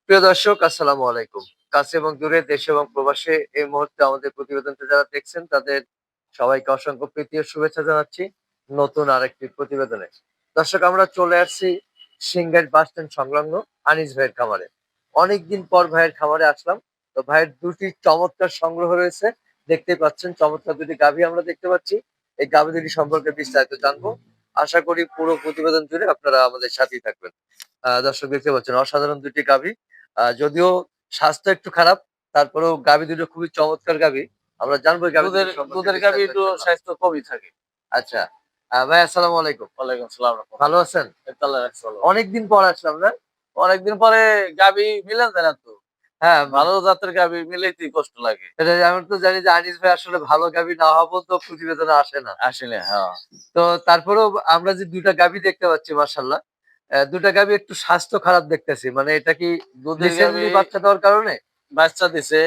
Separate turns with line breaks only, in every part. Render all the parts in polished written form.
প্রিয় দর্শক, আসসালামু আলাইকুম। কাছে এবং দূরে, দেশে এবং প্রবাসে এই মুহূর্তে আমাদের প্রতিবেদনটা যারা দেখছেন তাদের সবাইকে অসংখ্য প্রীতি ও শুভেচ্ছা জানাচ্ছি নতুন আরেকটি প্রতিবেদনে। দর্শক, আমরা চলে আসছি সিংগাইর বাস স্ট্যান্ড সংলগ্ন আনিস ভাইয়ের খামারে। অনেকদিন পর ভাইয়ের খামারে আসলাম। তো ভাইয়ের দুটি চমৎকার সংগ্রহ রয়েছে। দেখতেই পাচ্ছেন চমৎকার দুটি গাভী আমরা দেখতে পাচ্ছি। এই গাভী দুটি সম্পর্কে বিস্তারিত জানবো। আশা করি পুরো প্রতিবেদন জুড়ে আপনারা আমাদের সাথেই থাকবেন। দর্শক, দেখতে পাচ্ছেন অসাধারণ দুটি গাভী। যদিও স্বাস্থ্য একটু খারাপ, তারপরেও গাভী দুটো খুবই চমৎকার গাভী। আমরা জানবো এই গাভী
দুধের
দুটো সম্পর্কে
দুধের গাভী
বিস্তারিত
একটু
ইনশাআল্লাহ।
স্বাস্থ্য কমই থাকে।
আচ্ছা, ভাই আসসালামু আলাইকুম।
ওয়ালাইকুম সালাম রাহমাতুল্লাহ।
ভালো আছেন?
এই তো আল্লাহ রাখছে ভালো।
অনেকদিন পর আসলাম না?
অনেকদিন পরে গাভী মিলেন যায় না তো।
হ্যাঁ,
ভালো জাতের গাভী মিলাইতেই কষ্ট লাগে।
এটা আমি তো জানি যে আনিস ভাই আসলে ভালো গাভী না হওয়া পর্যন্ত প্রতিবেদনে আসে না।
আসলে হ্যাঁ।
তো তারপরেও আমরা যে ২ টা গাভী দেখতে পাচ্ছি মাশাআল্লাহ। ২ টা গাভী একটু স্বাস্থ্য খারাপ দেখতেছি। মানে এটা কি
দুধের গাভী
রিসেন্টলি বাচ্চা দেওয়ার কারণে?
বাচ্চা দিছে।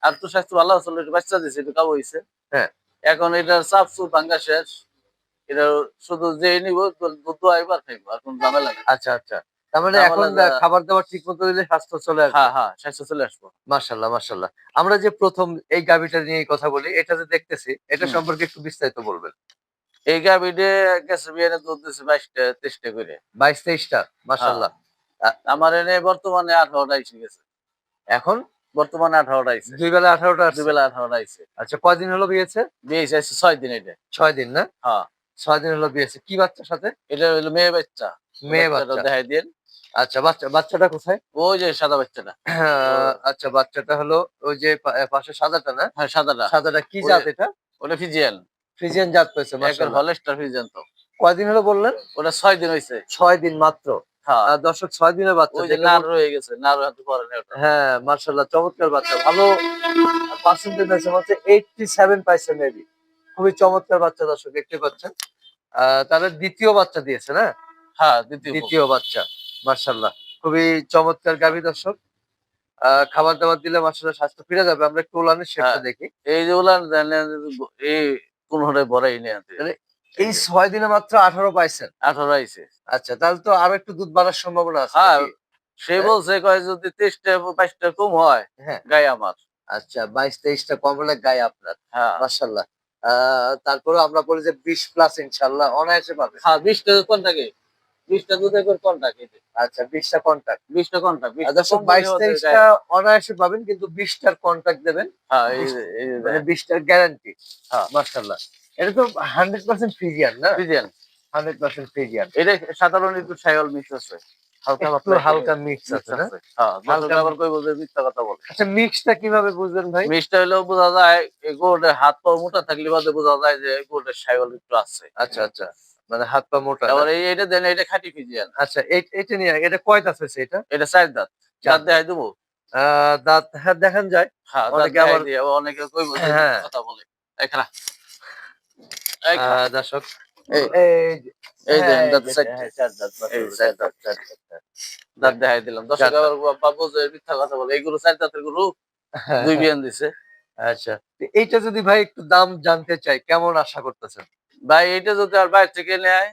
আর তো স্বাস্থ্য ভালো আছিল, একটু বাচ্চা দিছে, একটু কাবু হইছে।
হ্যাঁ,
এখন এটার চাপ চুপ ভাঙ্গা শেষ। এটা শুধু যেই নিব দুধ দোয়াইব আর খাইব। আর কোন ঝামেলা নাই।
আচ্ছা, আচ্ছা। তার মানে এখন
ঝামেলা
খাবার-দাবার ঠিক মতো দিলে স্বাস্থ্য চলে আসবে।
হ্যাঁ, হ্যাঁ, স্বাস্থ্য চলে আসবো।
মাশাআল্লাহ, মাশাআল্লাহ। আমরা যে ১ম এই গাভীটা নিয়েই কথা বলি, এটা যে দেখতেছি, এটা
হুম।
সম্পর্কে একটু বিস্তারিত বলবেন।
এই গাভীতে গেছে বিয়ানে দুধ দিছে ২২টা ২৩টা করে।
২২-২৩ টা
হ্যাঁ।
মাশাআল্লাহ। আ
আমার এনে বর্তমানে ১৮ টা এসে গেছে।
এখন
বর্তমানে ১৮ টা আইছে।
২ বেলা ১৮ টা
২
আসছে।
বেলা ১৮ টা আইছে।
আচ্ছা, কয়দিন হলো বিয়েছে?
বিয়ে হইছে ৬ দিন এটা।
৬ দিন না?
হ্যাঁ,
৬ দিন হলো বিয়েছে। কি বাচ্চার সাথে?
এটা হইলো মেয়ে বাচ্চা।
মেয়ে
বাচ্চাটা
বাচ্চা।
দেখাই দিয়েন।
আচ্ছা, বাচ্চাটা কোথায়?
ওই যে সাদা বাচ্চাটা। ও
আচ্ছা, বাচ্চাটা হলো ওই যে পাশে সাদাটা না?
হ্যাঁ, সাদাটা।
সাদাটা কি
ওটা
জাত এটা?
ওটা ফিজিয়ান।
ফ্রিজিয়ান জাত পেয়েছে
একবার
মাশাআল্লাহ।
হলস্টার ফিজিয়ান তো।
কয়দিন হলো বললেন?
ওটা ৬ দিন হইছে।
৬ দিন মাত্র।
হ্যাঁ,
দর্শক, ৬ দিনের বাচ্চা
ওই যে
দেখে
নার রয়ে গেছে। নার হাতে পড়ে নাই ওটা।
হ্যাঁ, মাশাআল্লাহ চমৎকার বাচ্চা। ভালো পার্সেন্টেজ আছে হচ্ছে 87 পাইছে মেবি। খুবই চমৎকার বাচ্চা, দর্শক দেখতে পাচ্ছেন। তাদের ২য় বাচ্চা দিয়েছে না?
হ্যাঁ, ২য় পক্ষ।
২য় বাচ্চা। মাশাআল্লাহ। খুবই চমৎকার গাভী, দর্শক। খাবার-দাবার দিলে মাশাআল্লাহ স্বাস্থ্য ফিরে যাবে। আমরা একটু ওলানের শেপটা
হ্যাঁ,
দেখি।
এই যে উলান জানেন এই ১৫টায় ভরাই নেই আনতে।
তাহলে
এই
এই
যে
৬ দিনে মাত্র ১৮ পাইছেন।
১৮ আইছে।
আচ্ছা, তাহলে তো আরো একটু দুধ বাড়ার সম্ভাবনা আছে
হ্যাঁ,
নাকি?
সে
হ্যাঁ?
বলছে কয় যদি ২৩ টা ২২ টা কম হয়,
হ্যাঁ।
গায়ে আমার।
আচ্ছা, ২২-২৩ টা কম হলে গায়ে আপনার।
হ্যাঁ।
মাশাআল্লাহ। আ তারপরেও আমরা বলি যে ২০ প্লাস ইনশাআল্লাহ অনায়াসে পাবে।
হ্যাঁ, ২০ টা কন্টাকে ২০ টা দুধে করে কন্টাক্ট এই যে।
আচ্ছা, ২০ টা কন্টাক্ট।
২০ টা কন্টাক্ট ২০ টা
দর্শক,
কম দিলে ওদের
২২-২৩
গায়ে
টা
আমার।
অনায়াসে পাবেন, কিন্তু ২০ টার কন্টাক্ট দেবেন।
হ্যাঁ,
২০
এই যে
মানে
দেখেন।
২০ টার গ্যারান্টি।
হ্যাঁ,
মাশাআল্লাহ। এটা তো 100% ফ্রিজিয়ান না?
ফ্রিজিয়ান।
100% ফ্রিজিয়ান।
এটা সাধারণ একটু ছাগল মিক্স আছে। হালকা
একটু
পাতলা একটু
হালকা মিক্স
মিক্স
আছে না?
আছে। হ্যাঁ, দর্শক
হালকা
আবার কইব যে মিথ্যা কথা বলে।
আচ্ছা, মিক্সটা কিভাবে বুঝবেন ভাই?
মিক্সটা হইলেও বোঝা যায় এই গরুটার হাত পা মোটা থাকলে বাদে বোঝা যায় যে এই গরুটার ছাগল একটু আছে।
আচ্ছা, আচ্ছা। মানে হাত পা মোটা না?
এবার এইটা দেন, এইটা খাঁটি ফ্রিজিয়ান।
আচ্ছা, এইটা নিয়ে এটা কয় দাঁত হইছে এটা?
এটা ৪ দাঁত।
৪
দাঁত
দাঁত।
দেখাই দেবো?
আ দাঁত হ্যাঁ, দেখান যায়।
হ্যাঁ, দাঁত
অনেকে
দেখাই
আবার
দিয়ে অনেকে কইব যে
হ্যাঁ,
মিথ্যা কথা বলে। এই খাড়া, এই খাড়া।
দর্শক
এই,
এই যে
এই
হ্যাঁ,
দেখেন
এই
দাঁত
যে
৪ টা।
হ্যাঁ, ৪ দাঁত
এই
মাশাআল্লাহ,
৪
৪
দাঁত।
দাঁত, ৪ দাঁত। হ্যাঁ,
দাঁত দেখাই দিলাম।
৪
দর্শক
দাঁত।
আবার ভাববো যে মিথ্যা কথা বলে। এই গরু ৪ দাঁতের গরু
হ্যাঁ,
২
হ্যাঁ।
বিয়ান দিছে।
আচ্ছা। তো এইটা যদি ভাই একটু দাম জানতে চাই, কেমন আশা করতেছেন?
ভাই এইটা যদি আর বাইরে থেকে নেয়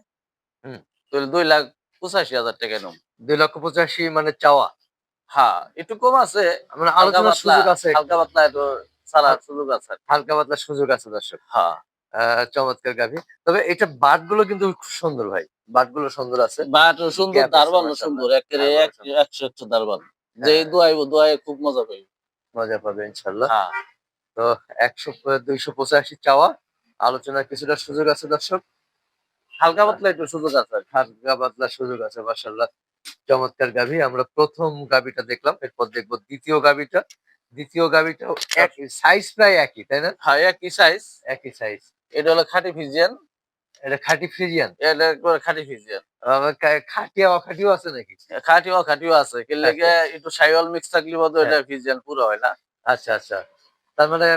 হুম।
তাহলে ২,৮৫,০০০ টাকা নিব।
২,৮৫,০০০ মানে চাওয়া।
হ্যাঁ, একটু কম আছে।
মানে
হালকা
আলোচনার
পাতলা,
সুযোগ আছে একটু।
হালকা পাতলা একটু ছাড়ার
হাল
সুযোগ আছে আরকি।
হালকা পাতলা সুযোগ আছে, দর্শক।
হ্যাঁ,
আ চমৎকার গাভী। তবে এটা বাটগুলো কিন্তু খুব সুন্দর ভাই। বাটগুলো সুন্দর আছে।
বাট সুন্দর,
গ্যাপ আছে
দারবানও
মাশাআল্লাহ।
সুন্দর। এক্কেরে
ধারবারও সুন্দর।
১০০ দারবান। যেই
হ্যাঁ,
দোয়াইবো, দোয়ায় খুব মজা পাইব।
মজা পাবে ইনশাআল্লাহ।
হ্যাঁ,
তো ২৮৫ চাওয়া। আলোচনার কিছুটা সুযোগ আছে, দর্শক।
হালকা
আ
পাতলা একটু সুযোগ আছে আরকি।
হালকা পাতলা সুযোগ আছে মাশাআল্লাহ। চমৎকার গাভী। আমরা ১ম গাভীটা দেখলাম। এরপর দেখব ২য় গাভীটা। ২য় গাভীটাও
দশ
একই সাইজ, প্রায় একই, তাই না?
হ্যাঁ, একই সাইজ।
একই সাইজ।
এটা হলো খাঁটি ফিজিয়ান।
এটা খাঁটি ফ্রিজিয়ান।
এটা একবারে খাঁটি ফিজিয়ান।
আবার খাঁটিয়া অখাঁটিও আছে নাকি?
খাঁটি অখাঁটিও আছে। কি
আচ্ছা,
লেগে একটু সাইওয়াল মিক্স থাকলে বাদে
হ্যাঁ।
এটা ফিজিয়ান পুরা হয় না।
আচ্ছা, আচ্ছা। তার মানে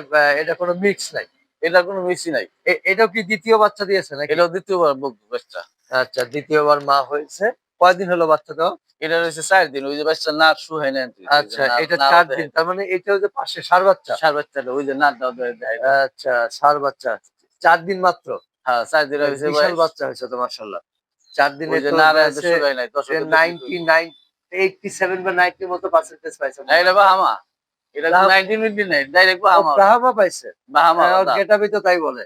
এটা কোনো মিক্স নাই।
এটার কোনো মিক্সই নাই।
এটাও কি ২য় বাচ্চা দিয়েছে নাকি?
এটাও ২য় বার বাচ্চা।
আচ্ছা, ২য় বার মা হয়েছে। কয়দিন হলো বাচ্চা দেওয়া?
এটা হইছে ৪ দিন। ওই যে বাচ্চার নাট শুহাই নাই আনতে। ওই যে
আচ্ছা, এটা
নাড়ও
৪ দিন।
দেখাই
তার মানে এটাও যে পাশে ষাঁড় বাচ্চা?
ষাঁড় বাচ্চাটা ওই যে নাটটাও দেখাই দেন।
আচ্ছা, ষাঁড় বাচ্চা। ৪ দিন মাত্র।
হ্যাঁ, ৪ দিন হইছে
বিশাল
বয়স।
বাচ্চা হয়েছে তো মাশাআল্লাহ। ৪
ওই
দিনে
যে
তো
নাড়া
হয়েছে
শুকায় নাই। দর্শককে দেখলি কইব।
99 87 বা 90 মতো পার্সেন্টেজ পাইছে মনে হয়।
এটা বাহামা, এটা
ব্রাহ্মা-
19 নাই, ডাইরেক্ট
ও,
বাহামা।
ব্রাহ্মা পাইছে।
বাহামা
ওর
দাঁত।
গেটাবই তো তাই বলে,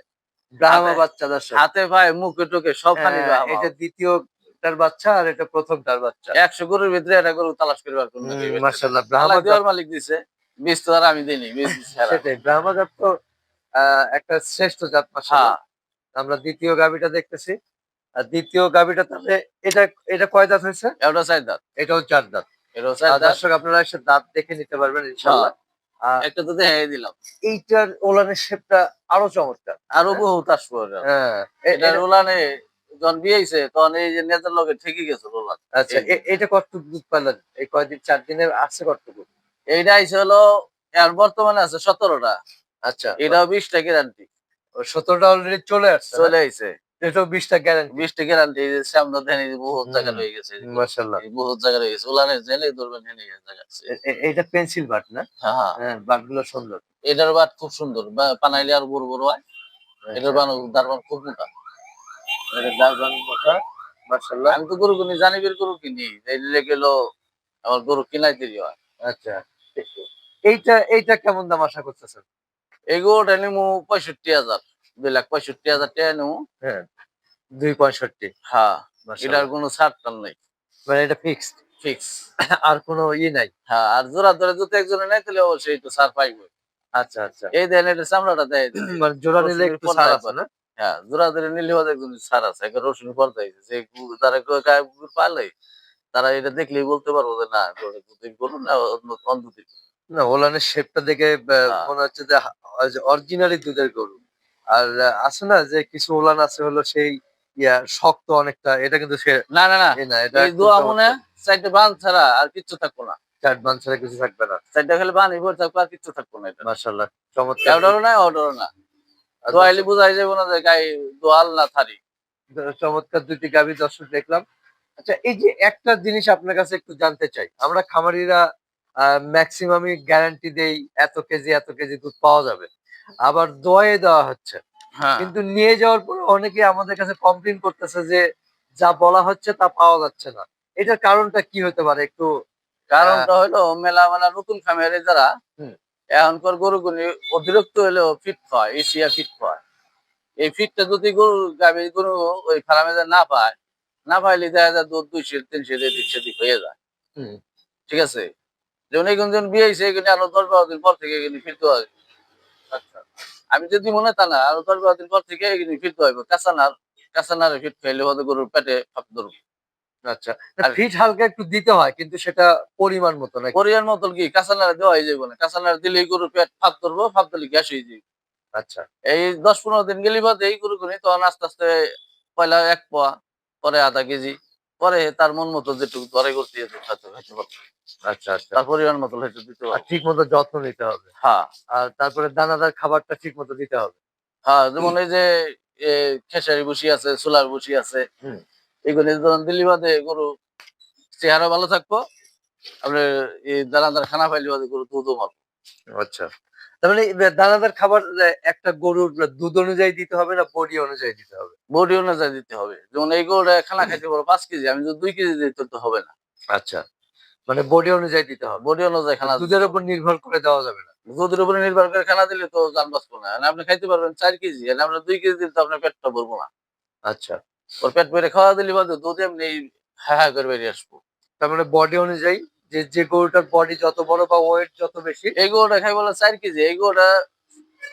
ব্রাহ্মা
হাতে
বাচ্চা। দর্শক,
হাতে পায়ে মুখে টুকে সবখানি বাহামা।
এটা দ্বিতীয়টার বাচ্চা আর এটা প্রথমটার বাচ্চা।
100 গরুর ভিতরে এটা গরু তালাশ করবার কোন নাকি
মাশাআল্লাহ,
আল্লাহ
ব্রাহ্মা জাত।
দেওয়ার মালিক দিছে, বীজ তো আর আমি দিইনি, বীজ দিছে হেরা।
সেটাই, ব্রাহ্মা জাত তো একটা শ্রেষ্ঠ জাত
হ্যাঁ,
মাশাআল্লাহ। আমরা দ্বিতীয় গাভীটা দেখতেছি। আর দ্বিতীয় গাভীটা তাহলে এটা এটা কয় দাঁত হয়েছে?
এটা 4 দাঁত,
এটাও 4 দাঁত।
এটাও 4 দাঁত।
দর্শক, আপনারা এসে দাঁত দেখে নিতে পারবেন
হ্যাঁ,
ইনশাআল্লাহ। আহ
একটা তো দেখাই দিলাম।
এইটার ওলানের শেপটা আরো চমৎকার।
আরো
হ্যাঁ,
বহুত আসবো এটা।
হ্যাঁ,
এটা রোলানে যখন বিয়েছে তখন এই যে নেতার লগে ঠিকই গেছে রোলান।
আচ্ছা, এটা কতটুকু দুধ পাইলেন এই কয়দিন, 4 দিনের আছে কতটুকু?
এইটা আইছে হলো, এখন বর্তমানে আছে 17টা।
আচ্ছা,
এটাও 20টা গ্যারান্টি
17টা অলরেডি চলে আসছে না?
চলে আইছে।
এটাও 20টা গ্যারান্টি।
20টা গ্যারান্টি, এই যে সামনে দেন, এই যে বহুত জায়গা
হুম,
রয়ে গেছে,
মাশাআল্লাহ।
এই বহুত জায়গা রয়ে গেছে। ওলানে জেনে ধরবেন, হেনে জায়গা আছে।
এটা পেন্সিল বাট না?
হ্যাঁ, হ্যাঁ।
হ্যাঁ, বাটগুলো সুন্দর।
এটার বাট খুব সুন্দর, পানাইলে আর বড় বড় হয়। এটার
আচ্ছা,
দারবান খুব মোটা।
এটা দারুণ কথা, মাশাআল্লাহ।
আমি তো গরু কিনি, জানি বের গরু কিনি, এই গেলো আমার গরু কিনাই দেরি হয়।
আচ্ছা, এইটা কেমন দাম আশা করতেছেন?
এই গরুটা নিমু 65,000, 2,65,000 টাকা নিমু।
হ্যাঁ, 2.65।
হ্যাঁ, এটার
মাশাআল্লাহ,
কোনো ছাড় টার নাই,
মানে এটা ফিক্সড।
ফিক্স।
আর কোনো নাই?
হ্যাঁ, আর জোড়া ধরে যদি একজনে নেয় তাহলে অবশ্যই একটু ছাড় পাইবে।
আচ্ছা, আচ্ছা।
এই দেন, এটা চামড়াটা দেয় দিছে।
মানে জোড়া নিলে
রসুনের
একটু
পর্দা
ছাড় আছে
একবার।
না?
হ্যাঁ, জোড়া ধরে নিলে হয়তো একজন ছাড় আছে। একবার রসুনের পর্দা হইছে। যে তারা গায়ে কুকুর পালে, তারা এটা দেখলেই বলতে পারবো যে না দুধের গরু না অন্য দুধের গরু।
না, ওলানের শেপটা দেখে
হ্যাঁ,
মনে হচ্ছে যে অরিজিনালি দুধের গরু। আর আছে না যে কিছু ওলান আছে হলো সেই শক্ত অনেকটা, এটা কিন্তু সে
না, না, না।
না, এটা
এই
একদম
দোয়া মনে
চমৎকার।
4টে বান ছাড়া আর কিচ্ছু থাকবো না।
চাট বান ছাড়া কিছু থাকবে না।
4টা খালি বানই ভরে থাকবো, আর কিচ্ছু থাকবো না এটা।
মাশাআল্লাহ, চমৎকার দুধ।
এটারও না, ওটারও না।
আর
দোয়াইলে
দর্শক,
বোঝাই যাবে না যে গায়ে দোয়াল না থারি।
চমৎকার দুটি গাভী দর্শক দেখলাম। আচ্ছা, এই যে একটা জিনিস আপনার কাছে একটু জানতে চাই। আমরা খামারিরা ম্যাক্সিমামই গ্যারান্টি দেই এত কেজি দুধ পাওয়া যাবে। আবার দোয়ায়ে দেওয়া হচ্ছে।
হ্যাঁ,
কিন্তু নিয়ে যাওয়ার পর অনেকে আমাদের কাছে কমপ্লেইন করতেছে যে যা বলা হচ্ছে তা পাওয়া যাচ্ছে না। এটার কারণটা কি হতে পারে একটু? আহ
কারণটা হলো মেলা মেলা নতুন খামারে যারা
হুম,
এখনকার গরুগুলি অতিরিক্ত হলেও ফিট খায়, এশিয়া ফিট খায়। এই ফিটটা যদি গরু গাভী গরু ওই ফার্মে না পায়, না পাইলে দেখা যায় দুধ 200 300 এদিক সেদিক হয়ে যায়।
হুম,
ঠিক আছে? যেমন এখানে যখন বিয়ে হয়েছে এখানে আরো 10-12 দিন পর থেকে এখানে ফিরতে হয়।
আচ্ছা,
আমি যদি মনে তা না, আরো 10-12 দিন পর থেকে এখানে ফিরতে হইব। কাঁচানারে ফিট খাইলে হয়তো গরুর পেটে ফাঁক ধরবে।
আচ্ছা।
আর
ফিট হালকা একটু দিতে হয় কিন্তু সেটা পরিমাণ মতো নাকি?
কোরিয়ার মতন কি কাঁচানারে দেওয়াই যাবে না। কাঁচানারে দিলেই গরুর পেট ফাঁক ধরবো, ফাঁক ধরলে গ্যাস হয়ে যাবে।
আচ্ছা,
এই 10-15 দিন গেলি বাদে এই গরুগুলি তখন আস্তে আস্তে পয়লা 1 পোয়া, পরে আধা কেজি, পরে তার মন মতো যেটুকু ধরে করতে খাইতে খাইতে পারবে।
আচ্ছা, আচ্ছা।
তার পরিমাণ মতো হয়তো দিতে
আর
পারবো।
ঠিক মতো যত্ন নিতে হবে।
হ্যাঁ,
আর তারপরে দানাদার খাবারটা ঠিক মতো দিতে হবে।
হ্যাঁ, যেমন এই যে এ খেসারি ভুসি আছে, ছোলার ভুসি আছে।
হুম,
এগুলি যখন দিলি বাদে গরু চেহারা ভালো থাকবো। আপনার এই দানাদার খানা পাইলে বাদে গরু দুধও পাবো।
আচ্ছা। তার মানে দানাদার খাবার একটা গরুর দুধ অনুযায়ী দিতে হবে না বডি অনুযায়ী দিতে হবে?
বডি অনুযায়ী দিতে হবে। যেমন এই গরুটা খানা খাইতে পারো 5 কেজি, আমি যদি 2 কেজি দিই তাহলে তো হবে না।
আচ্ছা, মানে বডি অনুযায়ী দিতে হবে।
বডি অনুযায়ী খানা দিতে
দুধের
হবে।
উপর নির্ভর করে দেওয়া যাবে না।
দুধের উপরে নির্ভর করে খানা দিলে তো জান বাঁচবো না। আপনি খাইতে পারবেন 4 কেজি, আপনার 2 কেজি দিলে তো আপনার পেটটা ভরবো না।
আচ্ছা।
ওর পেট ভরে খাওয়া দিলে বাদে দুধ এমনি হা, হা করে বেরিয়ে আসবো।
তার মানে বডি অনুযায়ী যে গরুটার বডি যত বড় বা ওয়েট যত বেশি,
এই গরুটা খাই বলে 4 কেজি, এই গরুটা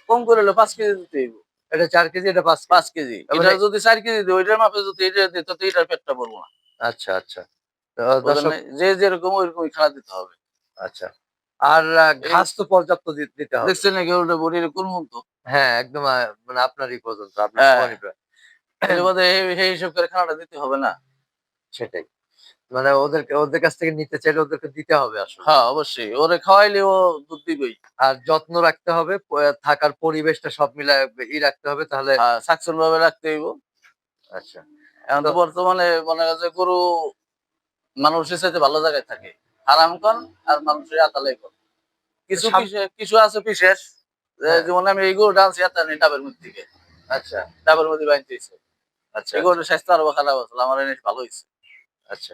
কম করে হলে 5 কেজি দিতে হইব।
এটা 4 কেজি, এটা 5 কেজি।
5 কেজি।
তার
এটা
মানে
যদি 4 কেজি দিই, ওইটার মাপে যদি এটা দিই তাতে এটার পেটটা ভরবো না।
আচ্ছা, আচ্ছা। তো
বুঝেন
দর্শক,
নাই? যে যেরকম ওইরকমই খানা দিতে হবে।
আচ্ছা। আর
এই
ঘাস তো পর্যাপ্ত দিতে হবে।
দেখছেন না গরুটা বডির কোন মতো?
হ্যাঁ, একদম মানে আপনারই পর্যন্ত, আপনার
হ্যাঁ,
সমানই প্রায়।
তাহলে বাদে সেই হিসাব করে খানাটা দিতে হবে না?
সেটাই। মানে ওদের কাছ থেকে নিতে চাইলে ওদেরকে দিতে হবে আসলে।
হ্যাঁ, অবশ্যই। ওরে খাওয়াইলে ও দুধ দিবেই।
আর যত্ন রাখতে হবে, থাকার পরিবেশটা সব মিলায় রাখতে হবে তাহলে।
হ্যাঁ, সাকসেস ভাবে রাখতে হইব।
আচ্ছা।
এখন
তো
তো বর্তমানে মনে হয় যে গরু মানুষের চাইতে ভালো জায়গায় থাকে। হারাম কন আর মানুষের আতালাই কন। কিছু
সাম
কিছু আছে বিশেষ,
হ্যাঁ,
যেমন আমি এই গরুটা আনছি এত্তানি ডাবের মধ্যে থেকে।
আচ্ছা,
ডাবের মধ্যে বাইন্ধে দিছে।
আচ্ছা,
এই
আচ্ছা,
গরুটার স্বাস্থ্য আরো খারাপ আছিল। আমার জিনিস ভালো হইছে।
আচ্ছা।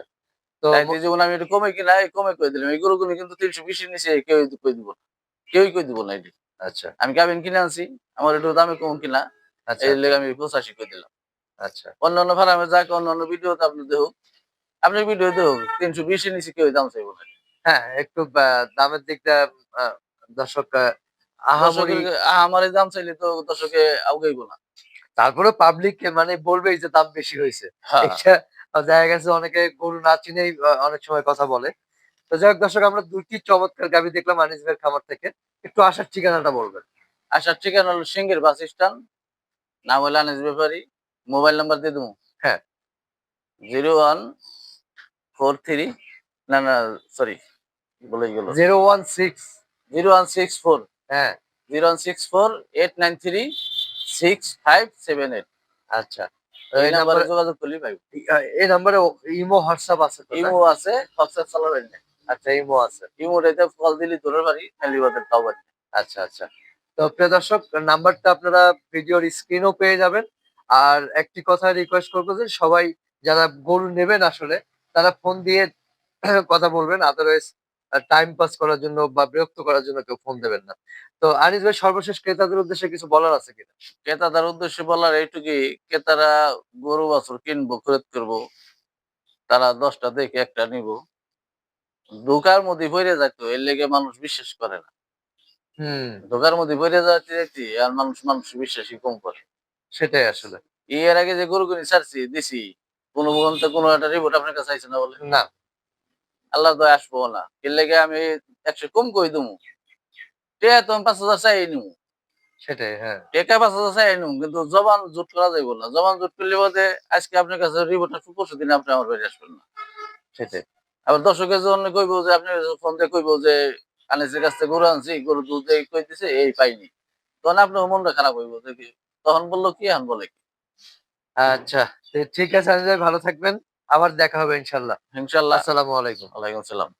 তো
তাইতে যেমন আমি একটু কমে কিনা কমে কই দিলাম। এই গরুগুলো কিন্তু ৩২০ এর নিচে কেউই কই দিব না। কেউই কই দিব না এটি।
আচ্ছা,
আমি গাভীন কিনে আনছি। আমার একটু দামে কম কিনা।
আচ্ছা,
এই
আচ্ছা,
লেগে আমি ৮৫ কই দিলাম।
আচ্ছা।
অন্যান্য ফার্মে যাক, অন্যান্য ভিডিওতে আপনি দেখুক। আপনার ভিডিও দেখুক ৩২০ এর নিচে কেউই দাম চাইব না।
হ্যাঁ, একটু দামের দিকটা আ দর্শক আহামরি
দর্শকের আমার এই দাম চাইলে তো দর্শকে আউগাইব না।
তারপরেও পাবলিক মানে বলবেই যে দাম বেশি হইছে।
হ্যাঁ,
এটা দেখা গেছে অনেকে গরু না চিনেই অনেক সময় কথা বলে। তো যাই হোক দর্শক আমরা ২ টি চমৎকার গাভী দেখলাম আনিস ভাইয়ের খামার থেকে। একটু আসার ঠিকানাটা বলবেন।
আসার ঠিকানা হলো সিংহের বাস স্ট্যান্ড। নাম হলো আনিস ব্যাপারী। মোবাইল নাম্বার দিয়ে দেবো।
হ্যাঁ,
0143 না, না, সরি, ভুলেই গেল।
016
0164
হ্যাঁ,
0164-893-6578
আচ্ছা। তো
এই
এই
নাম্বারে
নাম্বারে
যোগাযোগ করলেই পাইব।
এই নাম্বারে ইমো, হোয়াটসঅ্যাপ আছে তো না?
ইমো আছে, হোয়াটসঅ্যাপ চালাবেন না।
আচ্ছা ইমো আছে।
ইমোটাতে কল দিলি তোর বাড়ি, খালিবাদের তাও বাড়ি।
আচ্ছা, আচ্ছা। তো প্রিয় দর্শক নাম্বারটা আপনারা ভিডিওর স্ক্রিনেও পেয়ে যাবেন। আর একটি কথা রিকোয়েস্ট করব যে সবাই যারা গরু নেবেন আসলে তারা ফোন দিয়ে কথা বলবেন। আদারওয়াইজ টাইম পাস করার জন্য বা বিরক্ত করার জন্য কেউ ফোন দেবেন না। তো আনিস ভাই সর্বশেষ ক্রেতাদের উদ্দেশ্যে কিছু বলার আছে কিনা?
ক্রেতাদের উদ্দেশ্যে বলার এইটুকুই, ক্রেতারা গরু বাছুর কিনবো, খরচ করবো, তারা ১০টা দেখে একটা নিবো। ধোঁকার মধ্যে পইড়া যাইতো, এর লেগে মানুষ বিশ্বাস করে না।
হুম,
ধোঁকার মধ্যে পইড়া যাইতে যাইতে আর মানুষ বিশ্বাসই কম করে।
সেটাই আসলে।
এর আগে যে গরুগুলি ছাড়ছি, দিছি, কোনো পর্যন্ত কোনো একটা রিপোর্ট আপনার কাছে আইছে না বলে?
না,
আল্লাহর দয়ায় আসবো না। এর লেগে আমি ১০০ কম কই দিমু। টেকা তো আমি ৫,০০০ চাইয়াই নিমু।
সেটাই হ্যাঁ,
টেকা ৫,০০০ চাইয়াই নিমু। কিন্তু জবান জুট করা যাইব না। জবান জুট করলে বাদে আজকে আপনার কাছে রিপোর্ট আসবে, পরশুদিন আপনি আমার বাড়ি আসবেন না।
সেটাই।
আবার দর্শকের জন্য কইবো যে আপনি ফোন দিয়ে কইবো যে আনিসের কাছ থেকে গরু আনছি, গরু দুধ এই কইতেছে এই পাইনি। তখন আপনার মনটা খারাপ হইব যে কি, তখন বলল কি এখন বলে কি?
আচ্ছা, তো ঠিক আছে আনিস ভাই ভালো থাকবেন। আবার দেখা হবে ইনশাআল্লাহ।
ইনশাআল্লাহ।
আসসালামু আলাইকুম।
ওয়ালাইকুম সালাম।